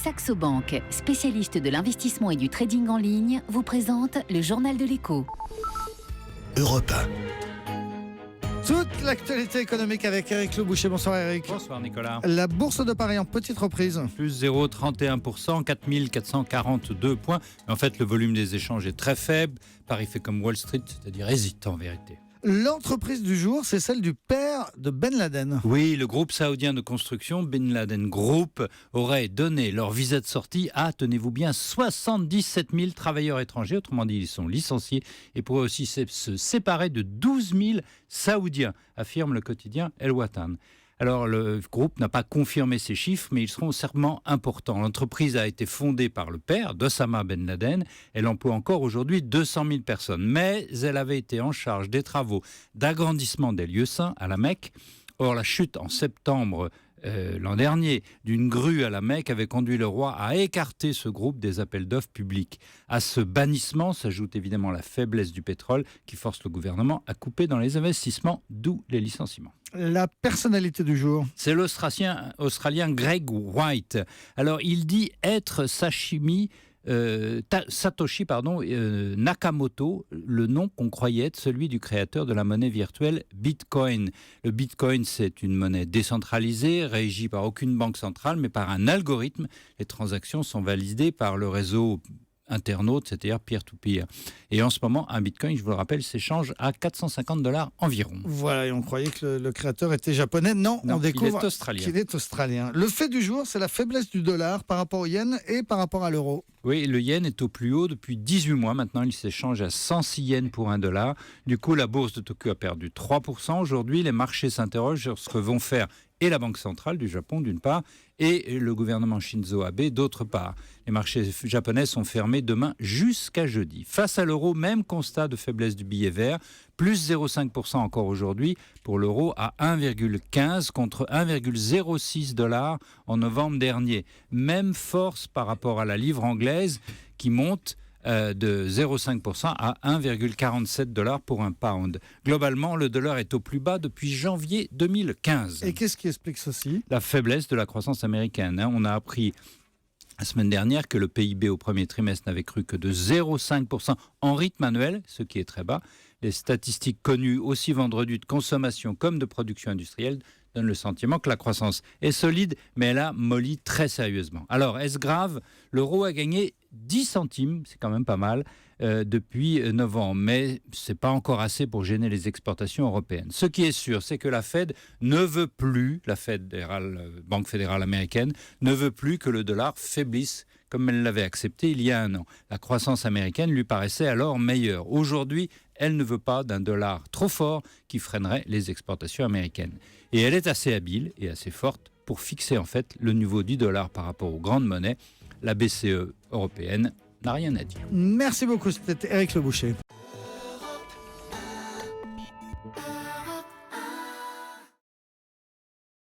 Saxo Bank, spécialiste de l'investissement et du trading en ligne, vous présente le journal de l'écho. Europe 1. Toute l'actualité économique avec Eric Le Boucher. Bonsoir Eric. Bonsoir Nicolas. La bourse de Paris en petite reprise. Plus 0,31%, 4442 points. En fait, le volume des échanges est très faible. Paris fait comme Wall Street, c'est-à-dire hésite en vérité. L'entreprise du jour, c'est celle du père de Ben Laden. Oui, le groupe saoudien de construction Ben Laden Group aurait donné leur visa de sortie à, tenez-vous bien, 77 000 travailleurs étrangers. Autrement dit, ils sont licenciés et pourraient aussi se séparer de 12 000 Saoudiens, affirme le quotidien El Watan. Alors, le groupe n'a pas confirmé ces chiffres, mais ils seront certainement importants. L'entreprise a été fondée par le père d'Osama Ben Laden. Elle emploie encore aujourd'hui 200 000 personnes. Mais elle avait été en charge des travaux d'agrandissement des lieux saints à la Mecque. Or, la chute en septembre l'an dernier d'une grue à la Mecque avait conduit le roi à écarter ce groupe des appels d'offres publics. À ce bannissement s'ajoute évidemment la faiblesse du pétrole qui force le gouvernement à couper dans les investissements, d'où les licenciements. La personnalité du jour. C'est l'Australien Greg White. Alors, il dit être Satoshi Nakamoto, le nom qu'on croyait être celui du créateur de la monnaie virtuelle Bitcoin. Le Bitcoin, c'est une monnaie décentralisée, régie par aucune banque centrale, mais par un algorithme. Les transactions sont validées par le réseau internaute, c'est-à-dire peer-to-peer. Et en ce moment, un bitcoin, je vous le rappelle, s'échange à $450 environ. Voilà, et on croyait que le créateur était japonais. Non, on découvre qu'il est australien. Le fait du jour, c'est la faiblesse du dollar par rapport au yen et par rapport à l'euro. Oui, le yen est au plus haut depuis 18 mois. Maintenant, il s'échange à 106 yens pour $1. Du coup, la bourse de Tokyo a perdu 3%. Aujourd'hui, les marchés s'interrogent sur ce que vont faire et la Banque centrale du Japon, d'une part, et le gouvernement Shinzo Abe, d'autre part. Les marchés japonais sont fermés demain jusqu'à jeudi. Face à l'euro, même constat de faiblesse du billet vert, plus 0,5% encore aujourd'hui pour l'euro à 1,15 contre 1,06 $ en novembre dernier. Même force par rapport à la livre anglaise qui monte de 0,5% à 1,47 $ pour un pound. Globalement, le dollar est au plus bas depuis janvier 2015. Et qu'est-ce qui explique ceci ? La faiblesse de la croissance américaine. On a appris la semaine dernière que le PIB au premier trimestre n'avait cru que de 0,5% en rythme annuel, ce qui est très bas. Les statistiques connues aussi vendredi de consommation comme de production industrielle donnent le sentiment que la croissance est solide, mais elle a molli très sérieusement. Alors, est-ce grave ? L'euro a gagné 10 centimes, c'est quand même pas mal, depuis novembre, mais c'est pas encore assez pour gêner les exportations européennes. Ce qui est sûr, c'est que la Fed ne veut plus, la Banque fédérale américaine, ne veut plus que le dollar faiblisse comme elle l'avait accepté il y a un an. La croissance américaine lui paraissait alors meilleure. Aujourd'hui, elle ne veut pas d'un dollar trop fort qui freinerait les exportations américaines. Et elle est assez habile et assez forte pour fixer en fait le niveau du dollar par rapport aux grandes monnaies. La BCE européenne n'a rien à dire. Merci beaucoup, c'était Eric Le Boucher.